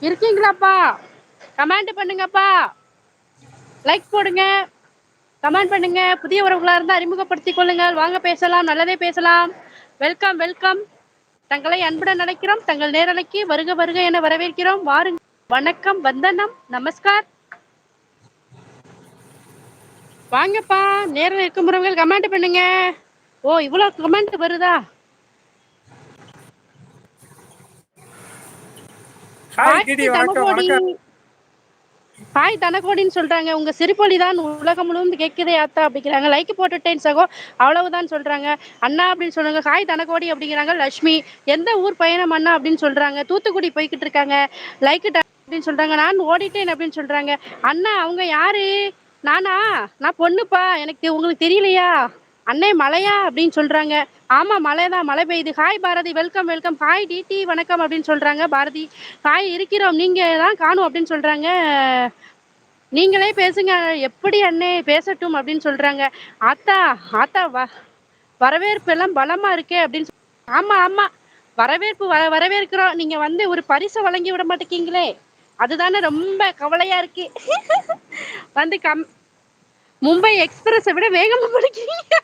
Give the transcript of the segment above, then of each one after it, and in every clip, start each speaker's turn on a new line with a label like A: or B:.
A: இருக்கீங்களாப்பா? Comment பண்ணுங்கப்பா. Like போடுங்க, comment பண்ணுங்க. புதிய உறவுகளா இருந்தா அறிமுகப்படுத்திக் கொள்ளுங்கள். வாங்க பேசலாம், நல்லதே பேசலாம். Welcome welcome. தங்களை அன்புடன் அழைக்கிறோம். தங்கள் நேரலைக்கு வருக வருக என வரவேற்கிறோம். வாருங்கள். வணக்கம், வந்தனம், நமஸ்கார். வாங்கப்பா. நேரில் இருக்கும் உறவுகள் கமெண்ட் பண்ணுங்க. ஓ, இவ்வளவு கமெண்ட் வருதா?
B: ஹாய் டிடி, வணக்கம் வணக்கம்.
A: ஹாய் தனகோடின்னு சொல்றாங்க. உங்க சிரிப்பொலி தான் உலகம் முழுவதும் கேட்குதே ஆத்தா அப்படிங்கிறாங்க. லைக் போட்டுட்டேன் சகோ, அவ்வளவுதான் சொல்றாங்க. அண்ணா அப்படின்னு சொல்லுங்க. ஹாய் தனகோடி அப்படிங்கிறாங்க. லட்சுமி, எந்த ஊர் பயணம் அண்ணா அப்படின்னு சொல்றாங்க. தூத்துக்குடி போய்கிட்டு இருக்காங்க. லைக் அப்படின்னு சொல்றாங்க. நான் ஓடிட்டேன் அப்படின்னு சொல்றாங்க. அண்ணா அவங்க யாரு? நானா? நான் பொண்ணுப்பா. எனக்கு உங்களுக்கு தெரியலையா? அண்ணே மழையா அப்படின்னு சொல்றாங்க. ஆமா மழைதான், மழை பெய்யுது. Hi Bharati, welcome welcome. Hi DD, வணக்கம் அப்படின்னு சொல்றாங்க. பாரதி, ஹாய் இருக்கிறோம், நீங்க தான் காணும் அப்படின்னு சொல்றாங்க. நீங்களே பேசுங்க. எப்படி அண்ணே பேசட்டும் அப்படின்னு சொல்றாங்க. ஆத்தா ஆத்தா வரவேற்பு எல்லாம் பலமா இருக்கே அப்படின்னு ஆமா ஆமா, வரவேற்பு வரவேற்கிறோம். நீங்க வந்து ஒரு பரிசை வழங்கி விட மாட்டேங்கீங்களே, அதுதானே ரொம்ப கவலையா இருக்கு. வந்து மும்பை எக்ஸ்பிரஸை விட வேகமா படிக்கிறீங்க.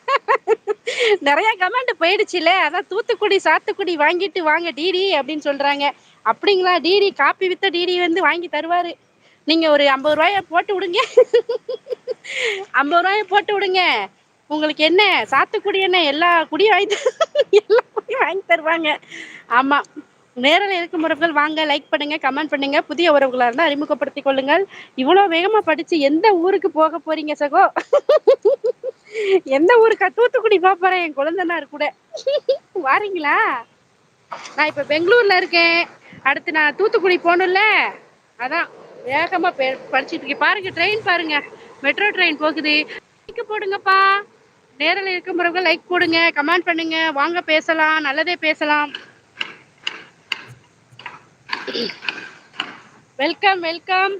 A: நிறைய கமெண்ட் போயிடுச்சுல, அதான் தூத்துக்குடி சாத்துக்குடி வாங்கிட்டு வாங்க டிடி அப்படின்னு சொல்றாங்க. அப்படிங்களா? டிடி காப்பி வித்த டிடி வந்து வாங்கி தருவாரு. நீங்க ஒரு 50 ரூபாய போட்டு விடுங்க. 50 ரூபாய போட்டு விடுங்க. உங்களுக்கு என்ன சாத்துக்குடி என்ன எல்லா குடியும் எல்லா குடியும் வாங்கி தருவாங்க. ஆமா, நேரில் இருக்கும் உறவுகள் வாங்க, லைக் பண்ணுங்க, கமெண்ட் பண்ணுங்க. புதிய உறவுகளா இருந்தா அறிமுகப்படுத்திக் கொள்ளுங்கள். இவ்வளவு வேகமா படிச்சு எந்த ஊருக்கு போக போறீங்க சகோ? எந்த ஊருக்கா? தூத்துக்குடி போறேன் என் குழந்தைனார் கூட. வாரீங்களா? நான் இப்ப பெங்களூர்ல இருக்கேன். அடுத்து நான் தூத்துக்குடி போகணும்ல, அதான் வேகமா படிச்சுட்டு இருக்கேன். பாருங்க ட்ரெயின், பாருங்க மெட்ரோ ட்ரெயின் போகுது. லைக் போடுங்கப்பா. நேரில் இருக்கும் பிறகு லைக் போடுங்க, கமெண்ட் பண்ணுங்க. வாங்க பேசலாம், நல்லதே பேசலாம். வெல்கம் வெல்கம்,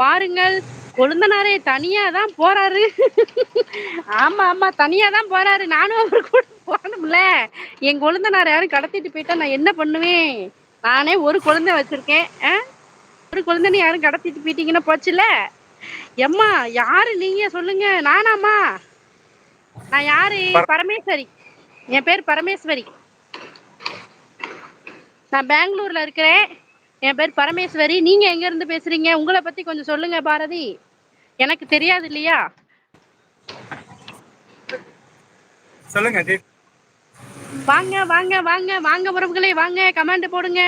A: வாருங்கள். கொழுந்தனாரே தனியா தான் போறாரு. ஆமா ஆமா, தனியா தான் போறாரு. நானும் அவர் கூட போகணும்ல. என் கொழுந்தனார் யாரும் கடத்திட்டு போயிட்டா நான் என்ன பண்ணுவேன்? நானே ஒரு குழந்தை வச்சிருக்கேன். ஒரு குழந்தைன்னு யாரும் கடத்திட்டு போயிட்டீங்கன்னா போச்சுல. எம்மா யாரு நீங்க சொல்லுங்க. நானாமா? நான் யாரு? பரமேஸ்வரி. என் பேர் பரமேஸ்வரி. நான் பெங்களூர்ல இருக்கிறேன். என் பேர் பரமேஸ்வரி. நீங்க எங்க இருந்து பேசுறீங்க? உங்களை பத்தி கொஞ்சம் சொல்லுங்க பாரதி, எனக்கு தெரியாது இல்லையா?
B: சொல்லுங்க.
A: வாங்க வாங்க வாங்க வாங்க உறவுகளே, வாங்க கமெண்ட் போடுங்க.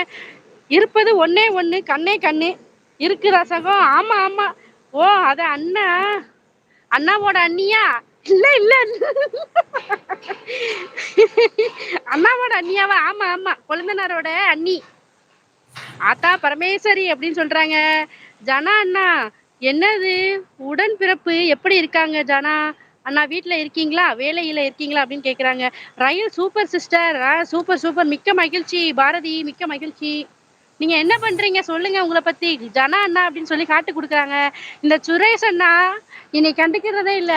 A: இருப்பது ஒன்னே ஒண்ணு, கண்ணே கண்ணு இருக்குதா சகம்? ஆமா ஆமா. ஓ, அத அண்ணா, அண்ணாவோட அண்ணியா? இல்ல இல்ல, அண்ணாவோட அண்ணியாவா? ஆமா ஆமா, கொழுந்தனாரோட அண்ணி. ஆத்தா பரமேஸ்வரி அப்படின்னு சொல்றாங்க. ஜனா அண்ணா, என்னது உடன் பிறப்பு எப்படி இருக்காங்க ஜனா அண்ணா? வீட்டுல இருக்கீங்களா, வேலையில இருக்கீங்களா அப்படின்னு கேக்குறாங்க. ரயில் சூப்பர் சிஸ்டர். சூப்பர் சூப்பர், மிக்க மகிழ்ச்சி பாரதி, மிக்க மகிழ்ச்சி. நீங்க என்ன பண்றீங்க சொல்லுங்க உங்களை பத்தி. ஜனா அண்ணா அப்படின்னு சொல்லி காட்டு கொடுக்குறாங்க. இந்த சுரேஷ் அண்ணா இன்னைக்கு கண்டுக்கிறதே இல்ல.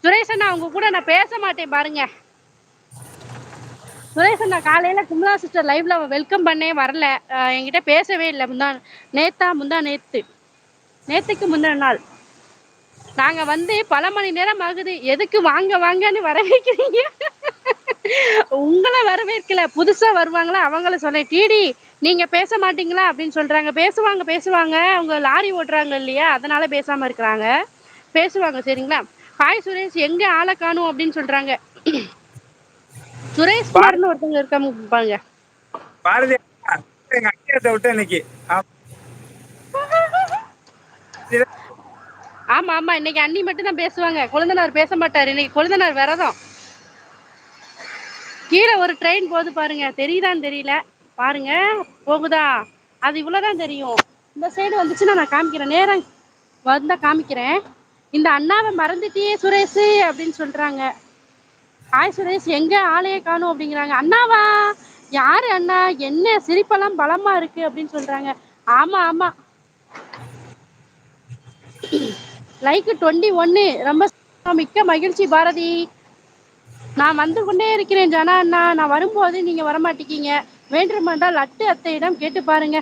A: சுரேஷ் அண்ணா உங்க கூட நான் பேச மாட்டேன் பாருங்க. சுரேஷ் அண்ணா காலையில கும்லா சிஸ்டர் லைவ்ல வெல்கம் பண்ணே வரல. என்கிட்ட பேசவே இல்லை. நேத்துக்கு முந்தின நாள் நாங்க வந்து பல மணி நேரம் ஆகுது. எதுக்கு வாங்க வாங்கன்னு வரவேற்கிறீங்க? உங்களை வரவேற்கல, புதுசா வருவாங்களா அவங்கள சொன்னேன். டிடி நீங்க பேச மாட்டீங்களா அப்படின்னு சொல்றாங்க. பேசுவாங்க பேசுவாங்க, அவங்க லாரி ஓட்டுறாங்க இல்லையா, அதனால பேசாம இருக்கிறாங்க. பேசுவாங்க சரிங்களா. ஹாய் சுரேஷ், எங்க ஆளை காணும் அப்படின்னு சொல்றாங்க. சுரேஷ் குமார்னு ஒருத்தவங்க இருக்காங்க பாருங்க.
B: பாரதி எங்க அக்கியத்தை விட்டு இன்னைக்கு.
A: ஆமா ஆமா, இன்னைக்கு அண்ணி மட்டும் தான் பேசுவாங்க, கொழுந்தனார் பேச மாட்டாரு. இன்னைக்கு கொழுந்தனார் விரதம். கீழே ஒரு ட்ரெயின் போகுது பாருங்க, தெரியுதான்னு தெரியல. பாருங்க போகுதா, அது இவ்வளவுதான் தெரியும். இந்த சைடு வந்துச்சுன்னா நான் காமிக்கிறேன், நேரம் வந்தா காமிக்கிறேன். இந்த அண்ணாவை மறந்துட்டியே சுரேஷ் அப்படின்னு சொல்றாங்க. ஹாய் சுரேஷ், எங்க ஆளையே காணும் அப்படிங்கிறாங்க. அண்ணாவா? யாரு அண்ணா? என்ன சிரிப்பெல்லாம் பலமா இருக்கு அப்படின்னு சொல்றாங்க. ஆமா ஆமா, லைக் 21. ரொம்ப மிக்க மகிழ்ச்சி பாரதி. நான் வந்து கொண்டே இருக்கிறேன் ஜனா அண்ணா. நான் வரும்போது நீங்க வரமாட்டேங்கீங்க. வேண்டுமென்றால் லட்டு அத்தையிடம் கேட்டு பாருங்க.